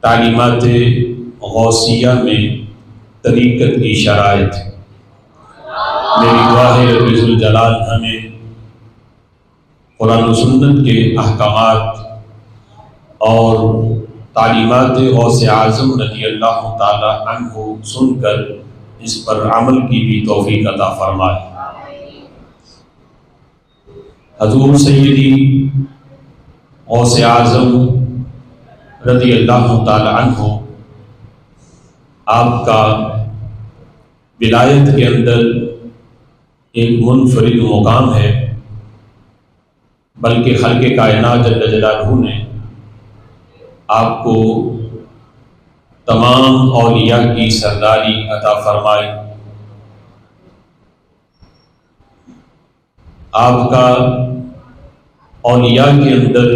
تعلیمات غوثیہ میں طریقت کی شرائط۔ میری دعا ہے رب ذوالجلال ہمیں قرآن و سنت کے احکامات اور تعلیمات غوث اعظم رضی اللہ تعالی عنہ سن کر اس پر عمل کی بھی توفیق عطا فرمائے۔ حضور سیدی غوث اعظم رضی اللہ تعالی عنہ آپ کا ولایت کے اندر ایک منفرد مقام ہے، بلکہ خلق کائنات جل جلالہ نے آپ کو تمام اولیاء کی سرداری عطا فرمائی۔ آپ کا اولیاء کے اندر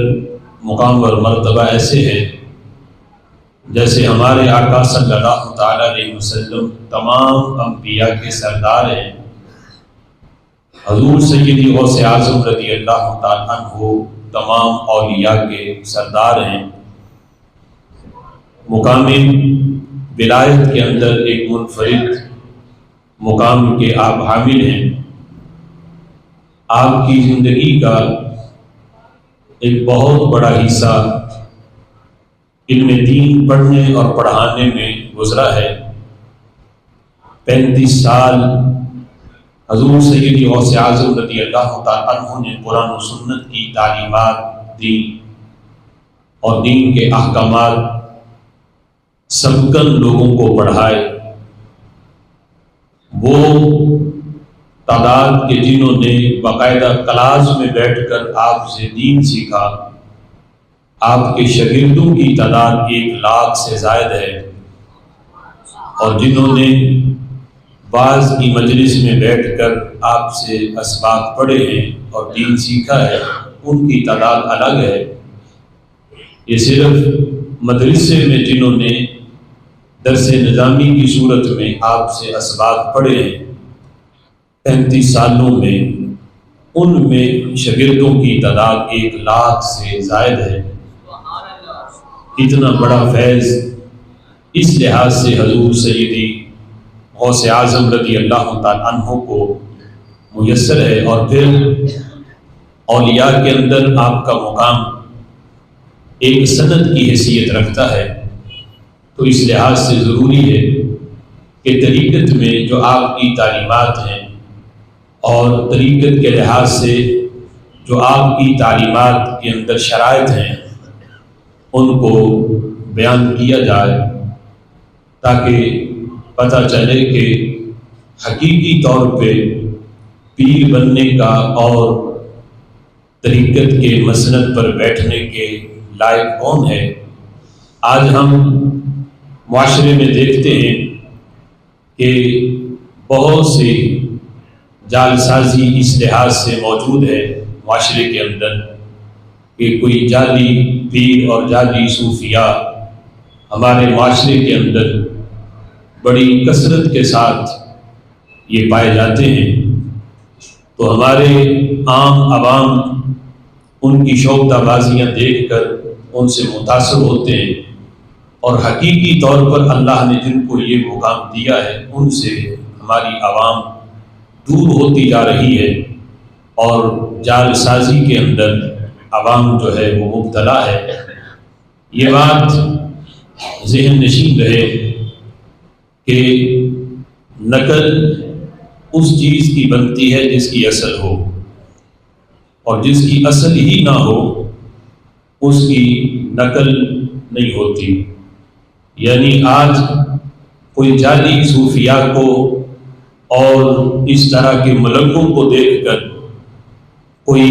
مقام اور مرتبہ ایسے ہے جیسے ہمارے آقا صلی اللہ تعالی علیہ وسلم تمام انبیاء کے سردار ہیں۔ حضور سیدی غوث اعظم رضی اللہ تعالی عنہ تمام اولیاء کے سردار ہیں۔ مقام ولایت کے اندر ایک منفرد مقام کے آپ حامل ہیں۔ آپ کی زندگی کا ایک بہت بڑا حصہ علم دین پڑھنے اور پڑھانے میں گزرا ہے۔ 35 سال حضور سیدی غوث اعظم رضی اللہ تعالی عنہ نے قرآن و سنت کی تعلیمات دی اور دین کے احکامات سبکن لوگوں کو پڑھائے۔ وہ تعداد کے جنہوں نے باقاعدہ کلاس میں بیٹھ کر آپ سے دین سیکھا، آپ کے شاگردوں کی تعداد 1 لاکھ سے زائد ہے، اور جنہوں نے بعض کی مجلس میں بیٹھ کر آپ سے اسباق پڑھے ہیں اور دین سیکھا ہے، ان کی تعداد الگ ہے۔ یہ صرف مدرسے میں جنہوں نے درس نظامی کی صورت میں آپ سے اسباق پڑھے ہیں 35 سالوں میں، ان میں شاگردوں کی تعداد 1 لاکھ سے زائد ہے۔ اتنا بڑا فیض اس لحاظ سے حضور سیدی غوث اعظم رضی اللہ تعالی عنہ کو میسر ہے، اور پھر اولیاء کے اندر آپ کا مقام ایک سند کی حیثیت رکھتا ہے، تو اس لحاظ سے ضروری ہے کہ طریقت میں جو آپ کی تعلیمات ہیں اور طریقت کے لحاظ سے جو آپ کی تعلیمات کے اندر شرائط ہیں ان کو بیان کیا جائے، تاکہ پتہ چلے کہ حقیقی طور پہ پیر بننے کا اور طریقت کے مسند پر بیٹھنے کے لائق کون ہے۔ آج ہم معاشرے میں دیکھتے ہیں کہ بہت سی جال سازی اس لحاظ سے موجود ہے معاشرے کے اندر کہ کوئی جعلی پیر اور جعلی صوفیاء ہمارے معاشرے کے اندر بڑی کثرت کے ساتھ یہ پائے جاتے ہیں، تو ہمارے عام عوام ان کی شوکتہ بازیاں دیکھ کر ان سے متاثر ہوتے ہیں، اور حقیقی طور پر اللہ نے جن کو یہ مقام دیا ہے ان سے ہماری عوام دور ہوتی جا رہی ہے، اور جال سازی کے اندر عوام جو ہے وہ مبتلا ہے۔ یہ بات ذہن نشین رہے کہ نقل اس چیز کی بنتی ہے جس کی اصل ہو، اور جس کی اصل ہی نہ ہو اس کی نقل نہیں ہوتی۔ یعنی آج کوئی جعلی صوفیاء کو اور اس طرح کے ملنگوں کو دیکھ کر کوئی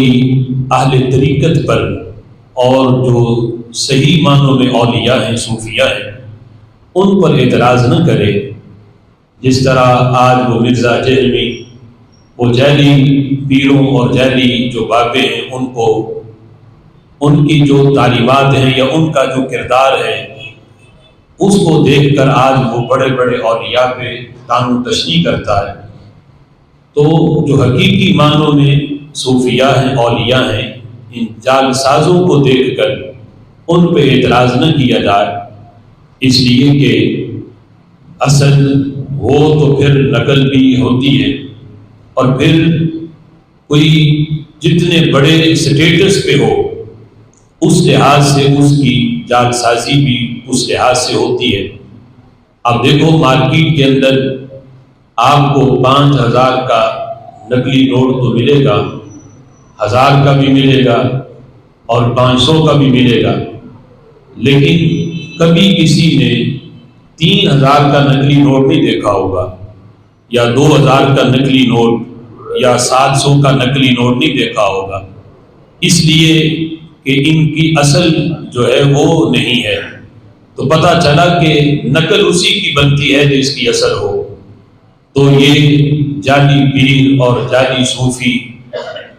اہل طریقت پر اور جو صحیح معنوں میں اولیاء ہیں، صوفیاء ہیں، ان پر اعتراض نہ کرے۔ جس طرح آج وہ مرزا جہلمی، وہ جعلی پیروں اور جعلی جو بابے ہیں، ان کو ان کی جو تعلیمات ہیں یا ان کا جو کردار ہے اس کو دیکھ کر آج وہ بڑے بڑے اولیاء پہ طعن و تشنیع کرتا ہے۔ تو جو حقیقی معنوں میں صوفیاء ہیں، اولیاء ہیں، ان جال سازوں کو دیکھ کر ان پہ اعتراض نہ کیا جائے، اس لیے کہ اصل ہو تو پھر نقل بھی ہوتی ہے، اور پھر کوئی جتنے بڑے سٹیٹس پہ ہو اس لحاظ سے اس کی جعل سازی بھی اس لحاظ سے ہوتی ہے۔ اب دیکھو مارکیٹ کے اندر آپ کو 5000 کا نقلی نوٹ تو ملے گا، 1000 کا بھی ملے گا اور 500 کا بھی ملے گا، لیکن کبھی کسی نے 3000 کا نقلی نوٹ نہیں دیکھا ہوگا، یا 2000 کا نقلی نوٹ یا 700 کا نقلی نوٹ نہیں دیکھا ہوگا، اس لیے کہ ان کی اصل جو ہے وہ نہیں ہے۔ تو پتہ چلا کہ نقل اسی کی بنتی ہے جو اس کی اصل ہو۔ تو یہ جعلی پیر اور جعلی صوفی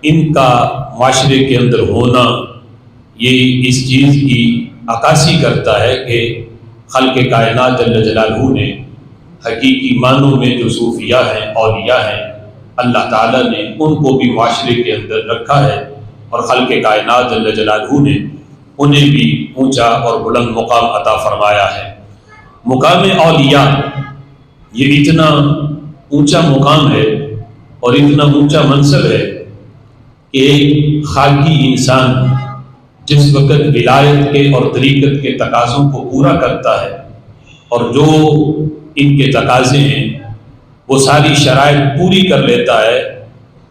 ان کا معاشرے کے اندر ہونا یہ اس چیز کی عکاسی کرتا ہے کہ خالق کائنات جل جلالہ نے حقیقی معنوں میں جو صوفیاء ہیں، اولیاء ہیں، اللہ تعالیٰ نے ان کو بھی معاشرے کے اندر رکھا ہے، اور خالق کائنات جل جلالہ نے انہیں بھی اونچا اور بلند مقام عطا فرمایا ہے۔ مقام اولیاء یہ اتنا اونچا مقام ہے اور اتنا اونچا منصب ہے کہ ایک خاکی انسان جس وقت ولایت کے اور طریقت کے تقاضوں کو پورا کرتا ہے، اور جو ان کے تقاضے ہیں وہ ساری شرائط پوری کر لیتا ہے،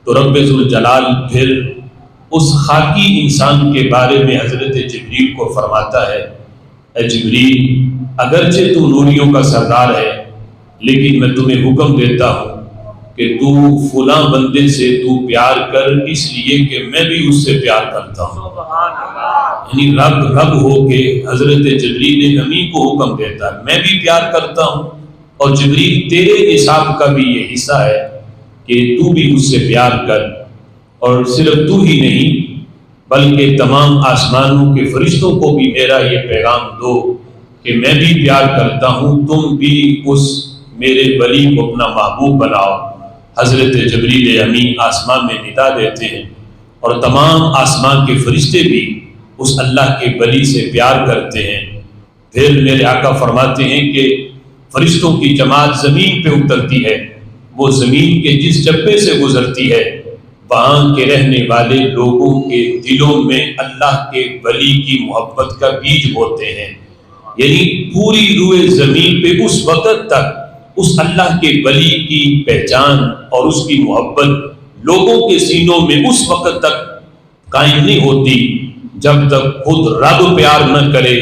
تو رب ذوالجلال پھر اس خاکی انسان کے بارے میں حضرت جبریل کو فرماتا ہے، اے جبریل اگرچہ تو نوریوں کا سردار ہے، لیکن میں تمہیں حکم دیتا ہوں کہ تو فلاں بندے سے تو پیار کر، اس لیے کہ میں بھی اس سے پیار کرتا ہوں۔ یعنی رب ہو کے حضرت جبریل امین کو حکم دیتا ہے، میں بھی پیار کرتا ہوں، اور جبریل تیرے نصاب کا بھی یہ حصہ ہے کہ تو بھی اس سے پیار کر، اور صرف تو ہی نہیں بلکہ تمام آسمانوں کے فرشتوں کو بھی میرا یہ پیغام دو کہ میں بھی پیار کرتا ہوں، تم بھی اس میرے ولی کو اپنا محبوب بناؤ۔ حضرت جبریل امین آسمان میں ندا دیتے ہیں، اور تمام آسمان کے فرشتے بھی اس اللہ کے ولی سے پیار کرتے ہیں۔ پھر میرے آقا فرماتے ہیں کہ فرشتوں کی جماعت زمین پہ اترتی ہے، وہ زمین کے جس چپے سے گزرتی ہے وہاں کے رہنے والے لوگوں کے دلوں میں اللہ کے ولی کی محبت کا بیج بوتے ہیں۔ یعنی پوری روئے زمین پہ اس وقت تک اس اللہ کے ولی کی پہچان اور اس کی محبت لوگوں کے سینوں میں اس وقت تک قائم نہیں ہوتی جب تک خود رب پیار نہ کرے،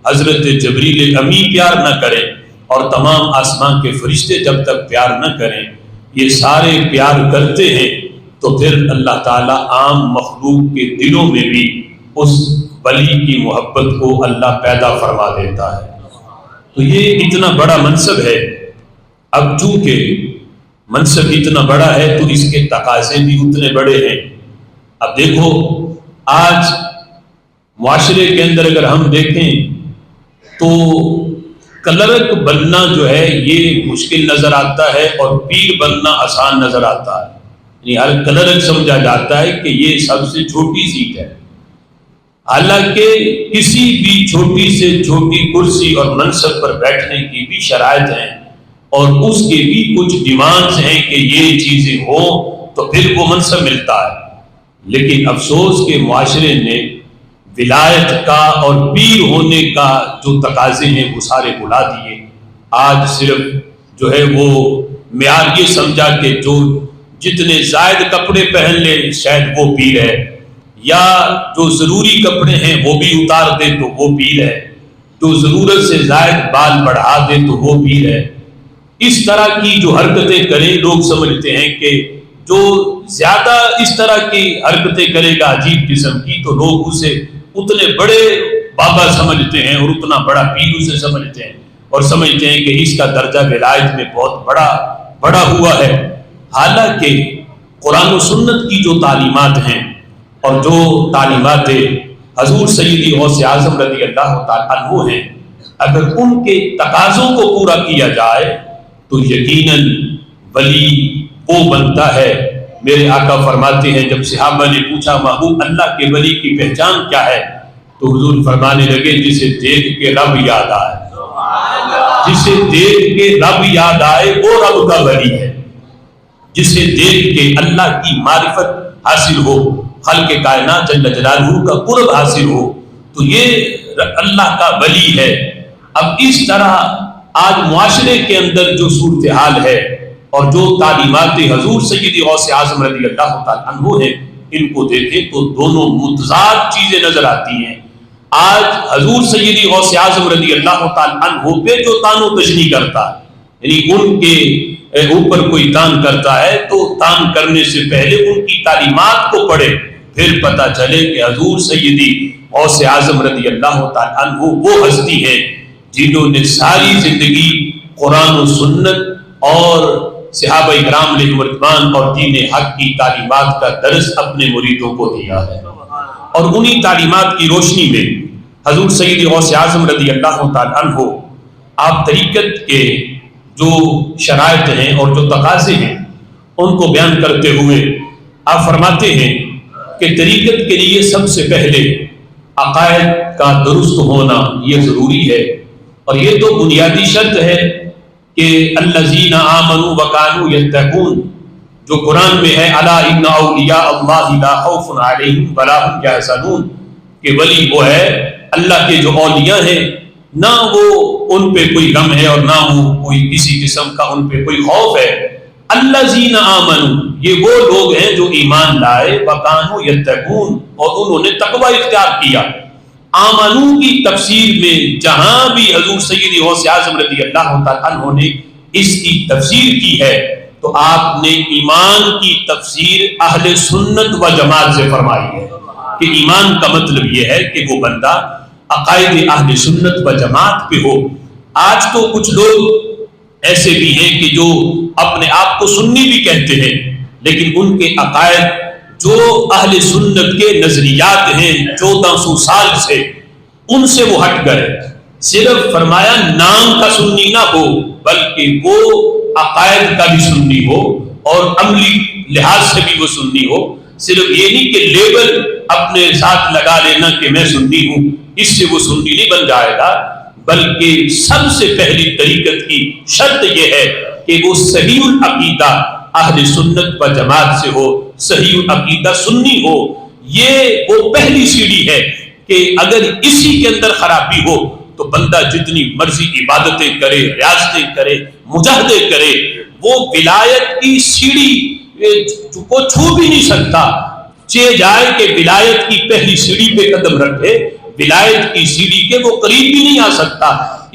حضرت جبریل امین پیار نہ کرے، اور تمام آسمان کے فرشتے جب تک پیار نہ کریں۔ یہ سارے پیار کرتے ہیں تو پھر اللہ تعالیٰ عام مخلوق کے دلوں میں بھی اس ولی کی محبت کو اللہ پیدا فرما دیتا ہے۔ تو یہ اتنا بڑا منصب ہے۔ اب چونکہ منصب اتنا بڑا ہے تو اس کے تقاضے بھی اتنے بڑے ہیں۔ اب دیکھو آج معاشرے کے اندر اگر ہم دیکھیں تو کلرک بننا جو ہے یہ مشکل نظر آتا ہے، اور پیر بننا آسان نظر آتا ہے۔ یعنی ہر کلرک سمجھا جاتا ہے کہ یہ سب سے چھوٹی سیٹ ہے، حالانکہ کسی بھی چھوٹی سے چھوٹی کرسی اور منصب پر بیٹھنے کی بھی شرائط ہیں، اور اس کے بھی کچھ ڈیمانڈز ہیں کہ یہ چیزیں ہوں تو پھر وہ منصب ملتا ہے۔ لیکن افسوس کہ معاشرے نے ولایت کا اور پیر ہونے کا جو تقاضے ہیں وہ سارے بلا دیے۔ آج صرف جو ہے وہ معیار یہ سمجھا کہ جو جتنے زائد کپڑے پہن لے شاید وہ پیر ہے، یا جو ضروری کپڑے ہیں وہ بھی اتار دے تو وہ پیر ہے، جو ضرورت سے زائد بال بڑھا دے تو وہ پیر ہے۔ اس طرح کی جو حرکتیں کریں لوگ سمجھتے ہیں کہ جو زیادہ اس طرح کی حرکتیں کرے گا عجیب قسم کی تو لوگ اسے اتنے بڑے بابا سمجھتے ہیں اور اتنا بڑا پیر اسے سمجھتے ہیں، اور سمجھتے ہیں کہ اس کا درجہ ولایت میں بہت بڑا ہوا ہے۔ حالانکہ قرآن و سنت کی جو تعلیمات ہیں اور جو تعلیمات حضور سیدی غوث اعظم رضی اللہ تعالیٰ عنہ ہیں، اگر ان کے تقاضوں کو پورا کیا جائے تو یقیناً ولی وہ بنتا ہے۔ میرے آقا فرماتے ہیں جب صحابہ نے پوچھا محبوب اللہ کے ولی کی پہچان کیا ہے، تو حضور فرمانے لگے جسے دیکھ کے رب یاد آئے۔ جسے دیکھ کے رب یاد آئے وہ رب کا ولی ہے، جسے دیکھ کے اللہ کی معرفت حاصل ہو، خلق کائنات جل جلالہ کا قرب حاصل ہو، تو یہ اللہ کا ولی ہے۔ اب اس طرح آج معاشرے کے اندر جو صورتحال ہے اور جو تعلیمات حضور سید غوث اعظم رضی اللہ تعالیٰ عنہ ہیں، ان کو دیکھیں تو دونوں متضاد چیزیں نظر آتی ہیں۔ آج حضور سید غوث اعظم رضی اللہ تعالیٰ عنہ پہ جو تان و تشنیع کرتا ہے، یعنی ان کے اوپر کوئی تان کرتا ہے تو تان کرنے سے پہلے ان کی تعلیمات کو پڑھے، پھر پتہ چلے کہ حضور سیدی غوث اعظم رضی اللہ تعالیٰ عنہ وہ ہستی ہے جنہوں نے ساری زندگی قرآن و سنت اور صحابہ اکرام علیہم رضوان اور دین حق کی تعلیمات کا درس اپنے مریدوں کو دیا ہے، اور انہی تعلیمات کی روشنی میں حضور سید غوث اعظم رضی اللہ تعالیٰ عنہ آپ طریقت کے جو شرائط ہیں اور جو تقاضے ہیں ان کو بیان کرتے ہوئے آپ فرماتے ہیں کہ طریقت کے لیے سب سے پہلے عقائد کا درست ہونا یہ ضروری ہے، اور یہ تو بنیادی شرط ہے کہ الذین آمنوا وکانوا یتقون، جو قرآن میں ہے الا ان اولیاء اللہ لا خوف علیہم ولا هم یحزنون، کہ ولی وہ ہے اللہ کے جو اولیاء ہیں نہ وہ ان پہ کوئی غم ہے اور نہ وہ کوئی کسی قسم کا ان پہ کوئی خوف ہے۔ الذین آمنوا، یہ وہ لوگ ہیں جو ایمان لائے، وکانوا یتقون، اور انہوں نے تقوی اختیار کیا۔ آمنو کی تفسیر میں جہاں بھی حضور سید غوث اعظم رضی اللہ تعالیٰ عنہ نے اس کی تفسیر کی ہے تو آپ نے ایمان کی تفسیر اہل سنت و جماعت سے فرمائی ہے، کہ ایمان کا مطلب یہ ہے کہ وہ بندہ عقائد اہل سنت و جماعت پہ ہو۔ آج تو کچھ لوگ ایسے بھی ہیں کہ جو اپنے آپ کو سنی بھی کہتے ہیں، لیکن ان کے عقائد جو اہل سنت کے نظریات ہیں 1400 سال سے، ان سے وہ ہٹ گئے۔ صرف فرمایا نام کا سنی نہ ہو بلکہ وہ عقائد کا بھی سنی ہو اور عملی لحاظ سے بھی وہ سنی ہو۔ صرف یہ نہیں کہ لیبل اپنے ساتھ لگا لینا کہ میں سنی ہوں، اس سے وہ سنی نہیں بن جائے گا، بلکہ سب سے پہلی طریقت کی شرط یہ ہے کہ وہ صحیح العقیدہ اہل سنت و جماعت سے ہو، صحیح العقیدہ سنی ہو۔ یہ وہ پہلی سیڑھی ہے کہ اگر اسی کے اندر خرابی ہو تو بندہ جتنی مرضی عبادتیں کرے، ریاضتیں کرے، مجاہدے کرے، وہ ولایت کی سیڑھی کو چھو بھی نہیں سکتا۔ چاہے جائے کہ ولایت کی پہلی سیڑھی پہ قدم رکھے، ولایت کی سیڑھی کے وہ قریب بھی نہیں آ سکتا،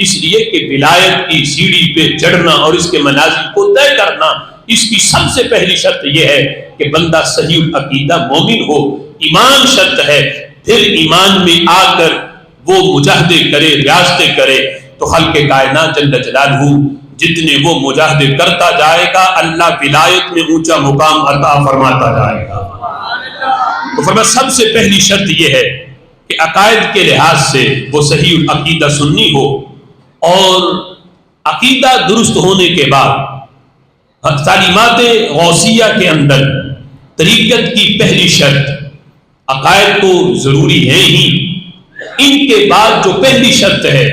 اس لیے کہ ولایت کی سیڑھی پہ چڑھنا اور اس کے منازل کو طے کرنا، اس کی سب سے پہلی شرط یہ ہے کہ بندہ صحیح العقیدہ مومن ہو۔ ایمان شرط ہے، پھر ایمان میں آ کر وہ مجاہدے کرے، ریاضتیں کرے، تو خلق کائنات جل جلالہ جتنے وہ مجاہدے کرتا جائے گا اللہ ولایت میں اونچا مقام عطا فرماتا جائے گا۔ تو فرمایا سب سے پہلی شرط یہ ہے کہ عقائد کے لحاظ سے وہ صحیح العقیدہ سنی ہو، اور عقیدہ درست ہونے کے بعد تعلیمات غوثیہ کے اندر طریقت کی پہلی شرط، عقائد تو ضروری ہے ہی، ان کے بعد جو پہلی شرط ہے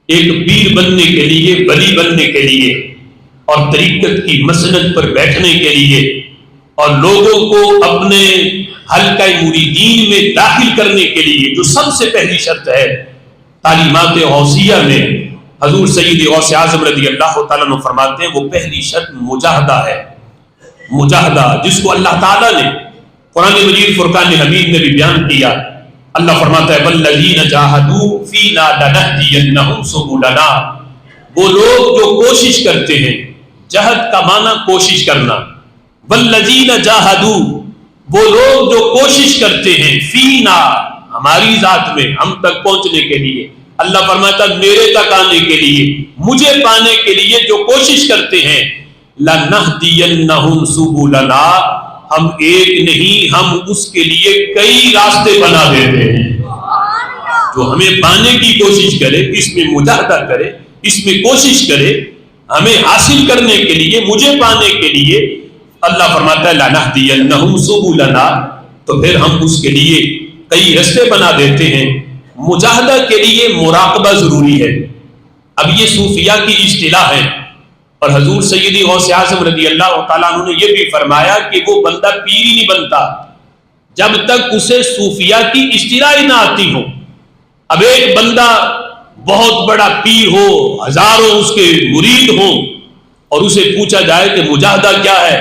ایک پیر بننے کے لیے، ولی بننے کے لیے، اور طریقت کی مسند پر بیٹھنے کے لیے، اور لوگوں کو اپنے حلقہ مریدین میں داخل کرنے کے لیے جو سب سے پہلی شرط ہے تعلیمات غوثیہ میں، حضور سید غوث اعظم رضی اللہ تعالیٰ عنہ فرماتے ہیں وہ پہلی شرط مجاہدہ ہے۔ مجاہدہ جس کو اللہ تعالیٰ نے قرآن مجید فرقان حمید میں بھی بیان کیا، اللہ فرماتا ہے والذین جاہدوا فینا لنہدینہم سبلنا، وہ لوگ جو کوشش کرتے ہیں، جہد کا معنی کوشش کرنا، والذین جاہدوا وہ لوگ جو کوشش کرتے ہیں، فینا ہماری ذات میں، ہم تک پہنچنے کے لیے، اللہ فرماتا میرے تک آنے کے لیے، مجھے پانے کے لیے جو کوشش کرتے ہیں، لنہدینہم سبلنا، ہم ایک نہیں، ہم اس کے لیے کئی راستے بنا دیتے ہیں۔ جو ہمیں پانے کی کوشش کرے، اس میں مجاہدہ کرے، اس میں کوشش کرے، ہمیں حاصل کرنے کے لیے، مجھے پانے کے لیے، اللہ فرماتا ہے لنہدینہم سبلنا، تو پھر ہم اس کے لیے کئی راستے بنا دیتے ہیں۔ مجاہدہ کے لیے مراقبہ ضروری ہے۔ اب یہ صوفیہ کی اصطلاح ہے، اور حضور سیدی غوث اعظم رضی اللہ تعالیٰ عنہ نے یہ بھی فرمایا کہ وہ بندہ پیر ہی نہیں بنتا جب تک اسے صوفیہ کی اصطلاح نہ آتی ہو۔ اب ایک بندہ بہت بڑا پیر ہو، ہزاروں اس کے مرید ہوں، اور اسے پوچھا جائے کہ مجاہدہ کیا ہے،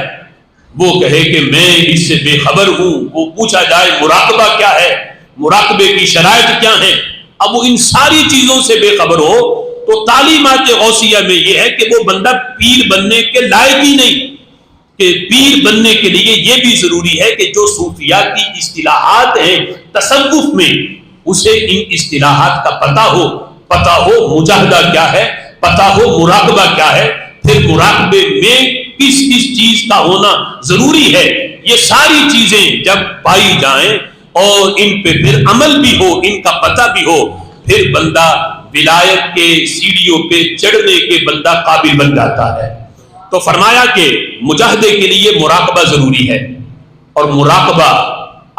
وہ کہے کہ میں اس سے بے خبر ہوں۔ وہ پوچھا جائے مراقبہ کیا ہے، مراقبے کی شرائط کیا ہیں، اب وہ ان ساری چیزوں سے بے خبر ہو، تو تعلیمات غوثیہ میں یہ ہے کہ وہ بندہ پیر بننے کے لائق ہی نہیں۔ کہ پیر بننے کے لیے یہ بھی ضروری ہے کہ جو صوفیہ کی اصطلاحات ہیں تصوف میں، اسے ان اصطلاحات کا پتہ ہو مجاہدہ کیا ہے، پتہ ہو مراقبہ کیا ہے، پھر مراقبے میں کس کس چیز کا ہونا ضروری ہے۔ یہ ساری چیزیں جب پائی جائیں اور ان پہ پھر عمل بھی ہو، ان کا پتہ بھی ہو، پھر بندہ ولایت کے سیڑھیوں پہ چڑھنے کے بندہ قابل بن جاتا ہے۔ تو فرمایا کہ مجاہدے کے لیے مراقبہ ضروری ہے، اور مراقبہ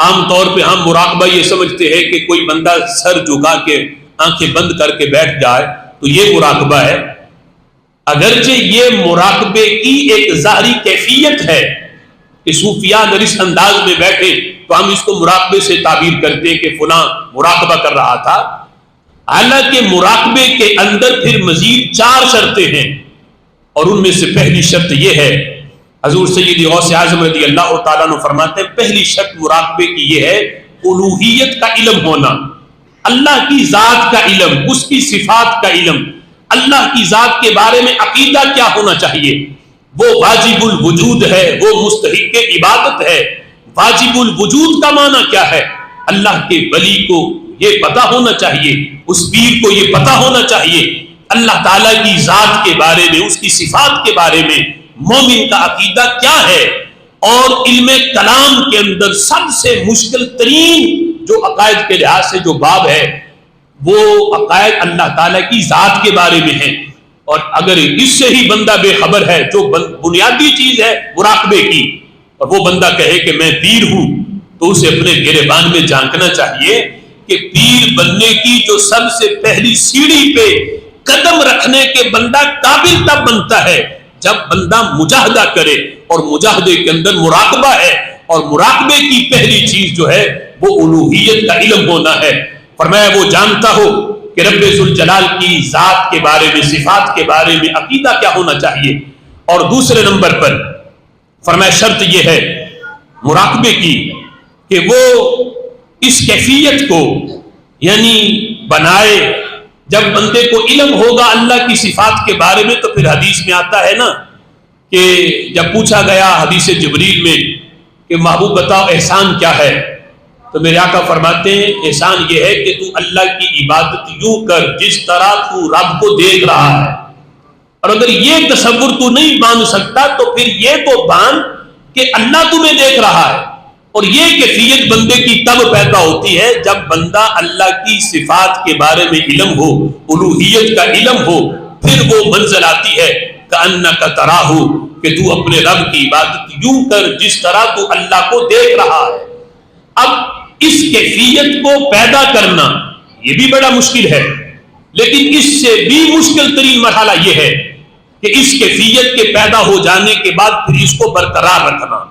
عام طور پہ ہم مراقبہ یہ سمجھتے ہیں کہ کوئی بندہ سر جھکا کے آنکھیں بند کر کے بیٹھ جائے تو یہ مراقبہ ہے۔ اگرچہ یہ مراقبے کی ایک ظاہری کیفیت ہے کہ صوفیہ اگر اس انداز میں بیٹھے تو ہم اس کو مراقبے سے تعبیر کرتے کہ فلاں مراقبہ کر رہا تھا، حالانکہ مراقبے کے اندر پھر مزید 4 شرطیں ہیں، اور ان میں سے پہلی شرط یہ ہے، حضور سیدی غوث اعظم رضی اللہ تعالیٰ عنہ فرماتے ہیں پہلی شرط مراقبے کی یہ ہے الوہیت کا علم ہونا، اللہ کی ذات کا علم، اس کی صفات کا علم، اللہ کی ذات کے بارے میں عقیدہ کیا ہونا چاہیے، وہ واجب الوجود ہے، وہ مستحق عبادت ہے۔ واجب الوجود کا معنی کیا ہے؟ اللہ کے ولی کو یہ پتہ ہونا چاہیے، اس پیر کو یہ پتہ ہونا چاہیے اللہ تعالیٰ کی ذات کے بارے میں، اس کی صفات کے بارے میں مومن کا عقیدہ کیا ہے۔ اور علم کلام کے اندر سب سے مشکل ترین جو عقائد کے لحاظ سے جو باب ہے وہ عقائد اللہ تعالیٰ کی ذات کے بارے میں ہیں، اور اگر اس سے ہی بندہ بے خبر ہے جو بنیادی چیز ہے مراقبے کی، اور وہ بندہ کہے کہ میں پیر ہوں، تو اسے اپنے گریبان میں جھانکنا چاہیے کہ پیر بننے کی جو سب سے پہلی سیڑھی پہ قدم رکھنے کے بندہ قابل تب بنتا ہے جب بندہ مجاہدہ کرے، اور مجاہدے کے اندر مراقبہ ہے، اور مراقبے کی پہلی چیز جو ہے وہ الوہیت کا علم ہونا ہے۔ فرمایا وہ جانتا ہو کہ رب ذوالجلال کی ذات کے بارے میں، صفات کے بارے میں عقیدہ کیا ہونا چاہیے۔ اور دوسرے نمبر پر فرمایا شرط یہ ہے مراقبے کی کہ وہ اس کیفیت کو یعنی بنائے، جب بندے کو علم ہوگا اللہ کی صفات کے بارے میں، تو پھر حدیث میں آتا ہے نا کہ جب پوچھا گیا حدیث جبریل میں کہ محبوب بتاؤ احسان کیا ہے، تو میرے آقا فرماتے ہیں احسان یہ ہے کہ تو اللہ کی عبادت یوں کر جس طرح تو رب کو دیکھ رہا ہے، اور اگر یہ تصور تو نہیں باندھ سکتا تو پھر یہ تو باندھ کہ اللہ تمہیں دیکھ رہا ہے۔ اور یہ کیفیت بندے کی تب پیدا ہوتی ہے جب بندہ اللہ کی صفات کے بارے میں علم ہو، الوہیت کا علم ہو، پھر وہ منزل آتی ہے کأنک تراہ، کہ تو اپنے رب کی عبادت یوں کر جس طرح تو اللہ کو دیکھ رہا ہے۔ اب اس کیفیت کو پیدا کرنا یہ بھی بڑا مشکل ہے، لیکن اس سے بھی مشکل ترین مرحلہ یہ ہے کہ اس کیفیت کے پیدا ہو جانے کے بعد پھر اس کو برقرار رکھنا،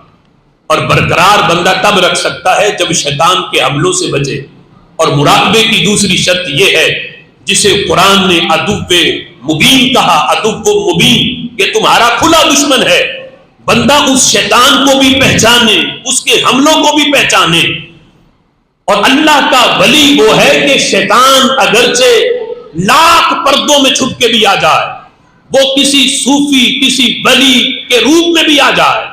اور برقرار بندہ تب رکھ سکتا ہے جب شیطان کے حملوں سے بچے۔ اور مراقبے کی دوسری شرط یہ ہے جسے قرآن نے عدو مبین کہا، عدو مبین، کہ تمہارا کھلا دشمن ہے۔ بندہ اس شیطان کو بھی پہچانے، اس کے حملوں کو بھی پہچانے، اور اللہ کا ولی وہ ہے کہ شیطان اگرچہ لاکھ پردوں میں چھپ کے بھی آ جائے، وہ کسی صوفی کسی ولی کے روپ میں بھی آ جائے،